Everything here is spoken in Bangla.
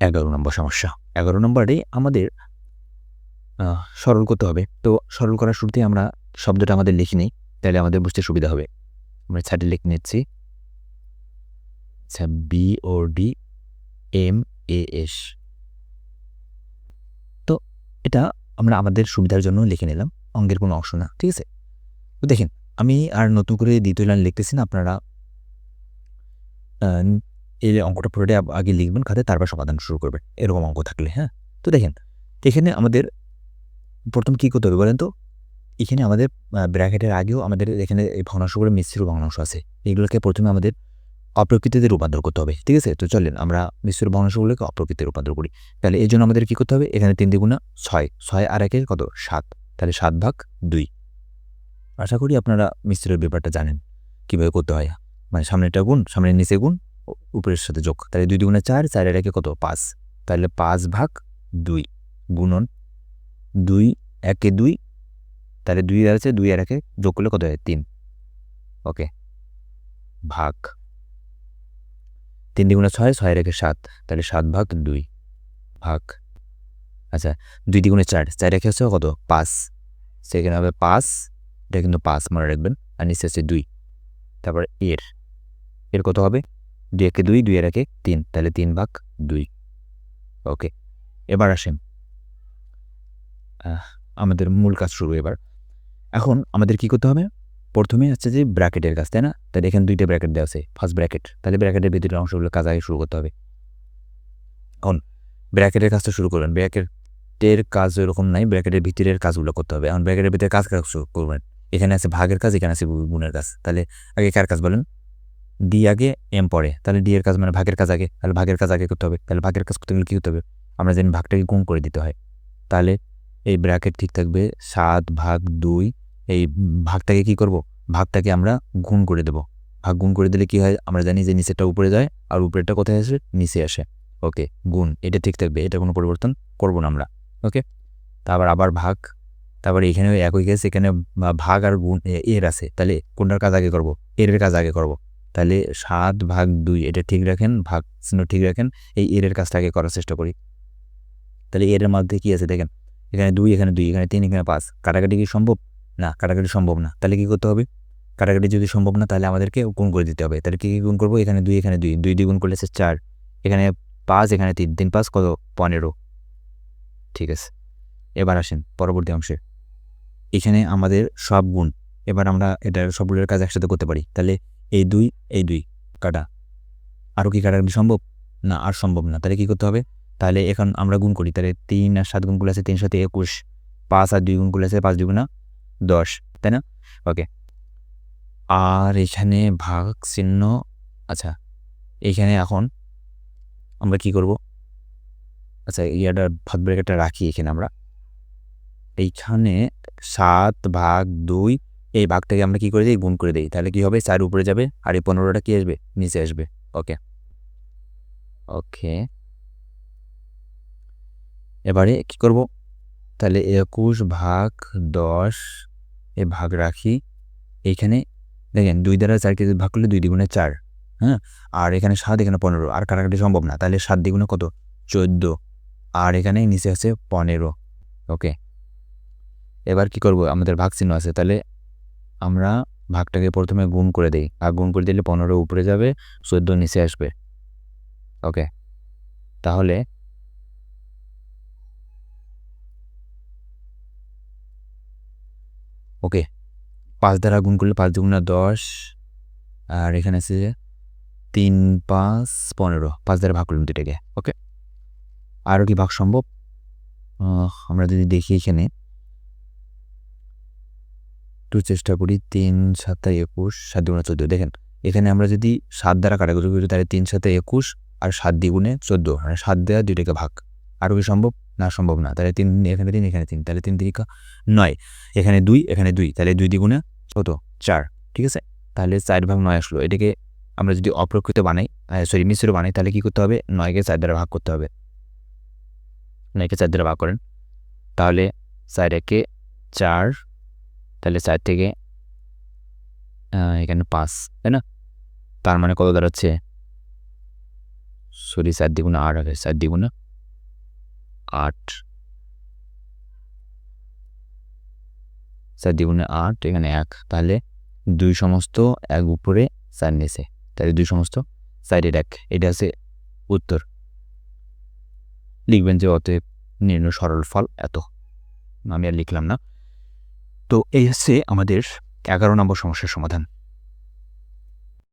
11 নম্বর সমস্যা। 11 নম্বরে আমাদের সরল করতে হবে। তো সরল করার শুরুতেই আমরা শব্দটা আমাদের লিখে নিই, তাহলে আমাদের বুঝতে সুবিধা হবে। আমরা সাইডে লিখে নিচ্ছি। আচ্ছা, BODMAS। তো এটা আমরা আমাদের সুবিধার জন্য লিখে নিলাম। অঙ্কের কোনো অংশ না। ঠিক আছে? তো দেখেন, আমি আর নতুন করে দ্বিতীয় লাইন লিখতেছি না। আপনারা আ এই অঙ্কটা পুরোটাই আগে লিখবেন খাতায়, তারপর সমাধান শুরু করবেন। এরকম অঙ্ক থাকলে, হ্যাঁ? তো দেখেন, এখানে আমাদের ১ম কি করতে হবে বলেন তো? এখানে আমাদের ব্র্যাকেটের আগেও আমাদের এখানে এই ভগ্নাংশগুলো মিশ্র ভগ্নাংশ আছে। এগুলোকে ১ম এ আমাদের অপ্রকৃতিতে রূপান্তর করতে হবে। ঠিক আছে? তো চলেন আমরা মিশ্র ভগ্নাংশগুলোকে অপ্রকৃতিতে রূপান্তর করি। তাহলে এজন্য আমাদের কি করতে হবে? এখানে ৩ দ্বিগুণা ৬। ৬ আর ১ এর কত? ৭। তাহলে ৭/২। আশা করি আপনারা মিশ্রের ব্যাপারটা জানেন। কিভাবে করতে হয়। মানে সামনেরটা গুণ, সামনের নিচে গুণ, উপরের সাথে যোগ। তাহলে ২ দ্বিগুণা ৪, ৪ এর ১ এ কত? ৫। তাহলে ৫/২ গুণন ২ ১ এ ২, তাহলে ২ আছে, ২ আর ১ এ যোগ করলে কত হয়? ৩। ওকে। ভাগ ৩ দ্বিগুণা ৬, ৬ এর ১ এ ৭, তাহলে ৭/২ ভাগ। আচ্ছা, ২ দ্বিগুণে ৪, ৪ এর ১ এ হচ্ছে কত? ৫। সেখানে হবে ৫, এটা কিন্তু ৫ মনে রাখবেন। আর নিচে হচ্ছে ২। তারপর এর কত হবে? ২ একে ২, ২ এর ১ এ ৩, তাহলে ৩/২। ওকে। এবার আসেন আমাদের মূল কাজ শুরু এবার। এখন আমাদের কি করতে হবে? ১ম এ হচ্ছে যে ব্র্যাকেটের কাজ, তাই না? তাহলে এখানে ২ টা ব্র্যাকেট দেওয়া আছে। First bracket. তাহলে ব্র্যাকেটের ভিতরের অংশগুলো কাজ আগে শুরু করতে হবে। এখন ব্র্যাকেটের কাজটা শুরু করবেন। ব্র্যাকেটের কাজ এরকম নাই। ব্র্যাকেটের ভিতরের কাজগুলো করতে হবে। এখন ব্র্যাকেটের ভিতরে কাজ শুরু করবেন। এখানে আছে ভাগের কাজ, এখানে আছে গুণের কাজ। তাহলে আগে কার কাজ বলেন? ডি আগে, এম পরে। তাহলে ডি এর কাজ মানে ভাগের কাজ আগে। তাহলে ভাগের কাজ আগে করতে হবে। তাহলে ভাগের কাজ করতে গেলে কি করতে হবে? আমরা জানি ভাগটাকে গুণ করে দিতে হয়। তাহলে এই ব্র্যাকেট ঠিক থাকবে ৭/২। এই ভাগটাকে কি করব? ভাগটাকে আমরা গুণ করে দেব। ভাগ গুণ করে দিলে কি হয়? আমরা জানি যে নিচেরটা উপরে যায় আর উপরেরটা কোথায় আসে? নিচে আসে। ওকে, গুণ এটা ঠিক থাকবে। এটা কোনো পরিবর্তন করব না আমরা। ওকে? তারপর আবার ভাগ। তারপরে এখানেও একই কেস, এখানে ভাগ আর গুণ এর আছে। তাহলে কোনটার কাজ আগে করব? এর কাজ আগে করব। তাহলে ৭/২ এটা ঠিক রাখেন, ভাগ চিহ্ন ঠিক রাখেন। এই এর কাজটা আগে করার চেষ্টা করি। তাহলে এর মধ্যে কি আছে দেখেন। এখানে ২, এখানে ২, এখানে ৩, এখানে ৫। কাটাকাটি কি সম্ভব? না, কাটাকাটি সম্ভব না। তাহলে কি করতে হবে? কাটাকাটি যদি সম্ভব না, তাহলে আমাদেরকে গুণ করে দিতে হবে। তাহলে কি গুণ করব? এখানে ২, এখানে ২, ২ দিয়ে গুণ করলে হচ্ছে ৪, এখানে ৫, এখানে ৩, ৩ ৫ কত? ১৫। ঠিক আছে। এবার আসেন পরবর্তী অংশে। এখানে আমাদের সব গুণ। এবার আমরা এটার সবগুলোর কাজ একসাথে করতে পারি। তাহলে এই ২, এই ২ কাটা। আরও কি কাটাকাটি সম্ভব? না, আর সম্ভব না। তাহলে কি করতে হবে? তাহলে এখন আমরা গুণ করি। তাহলে ৩ আর ৭ গুণ করলে আছে ৩ × ৭ = ২১। ৫ আর ২ গুণ করলে আছে ৫ × ২ = ১০। তাই না? ওকে। আর এখানে ভাগ চিহ্ন। আচ্ছা, এইখানে এখন আমরা কি করব? আচ্ছা, ভাগ ব্র্যাকেটটা রাখি এখানে আমরা। এইখানে ৭/২ এই ভাগটাকে আমরা কি করে দেই? গুণ করে দেই। তাহলে কি হবে? ৪ উপরে যাবে আর এই ১৫টা কি আসবে? নিচে আসবে। ওকে। ওকে। এবারে কি করব? তাহলে ২১/১০ এ ভাগ রাখি। এইখানে দেখেন ২ দ্বারা ৪কে ভাগ করলে ২ দ্বিগুণে ৪, হ্যাঁ? আর এখানে ৭, এখানে ১৫। আর কাটাকাটি সম্ভব না। তাহলে ৭ দ্বিগুণে কত? ১৪। আর এখানে নিচে আছে ১৫। ওকে। এবার কি করব? আমাদের ভাগ চিহ্ন আছে। তাহলে আমরা ভাগটাকে ১ম এ গুণ করে দেই। ভাগ গুণ করে দিলে ১৫ উপরে যাবে, ১৪ নিচে আসবে। ওকে। তাহলে ওকে, ৫ দ্বারা গুণ করলে ৫ দুগুণে ১০ আর এখানে আছে ৩, ৫, ১৫। ৫ দ্বারা ভাগ করলাম দুইটাকে। ওকে। আরও কি ভাগ সম্ভব? আমরা যদি দেখি এখানে একটু চেষ্টা করি। ৩ ৭ ২১, ৭ দুগুণে ১৪। দেখেন এখানে আমরা যদি ৭ দ্বারা কাটাকুটি করি তাহলে ৩ ৭ ২১ আর ৭ দ্বিগুণে ১৪, মানে ৭ দেওয়া দুইটাকে ভাগ। আরও কি সম্ভব? না, সম্ভব না। তাহলে ৩ এখানে ৩, এখানে ৩, তাহলে ৩ ৩ ৯, এখানে ২, এখানে ২, তাহলে ২ দ্বিগুণে কত? ৪। ঠিক আছে? তাহলে ৪/৯ আসলো। এটাকে আমরা যদি অপ্রকৃত বানাই, মিশ্র বানাই, তাহলে কি করতে হবে? ৯ কে ৪ দ্বারা ভাগ করতে হবে। ৯ কে ৪ দ্বারা ভাগ করেন। তাহলে ৪ একে ৪, তাহলে ৪ থেকে এখানে ৫, তাই না? তার মানে কত দাঁড়াচ্ছে? সরি 4 দ্বিগুণে 8 হবে, 4 দ্বিগুণে 8, 4 দ্বিগুণে 8, এখানে 1, তাহলে 2 সমস্ত 1 উপরে 4 নিচে, তাহলে 2 সমস্ত 4-এর 1, এটা আছে উত্তর। লিখবেন যে অতএব নির্ণয় সরল ফল এত। আমি আর লিখলাম না। তো এই হচ্ছে আমাদের 11 নম্বর সমস্যার সমাধান।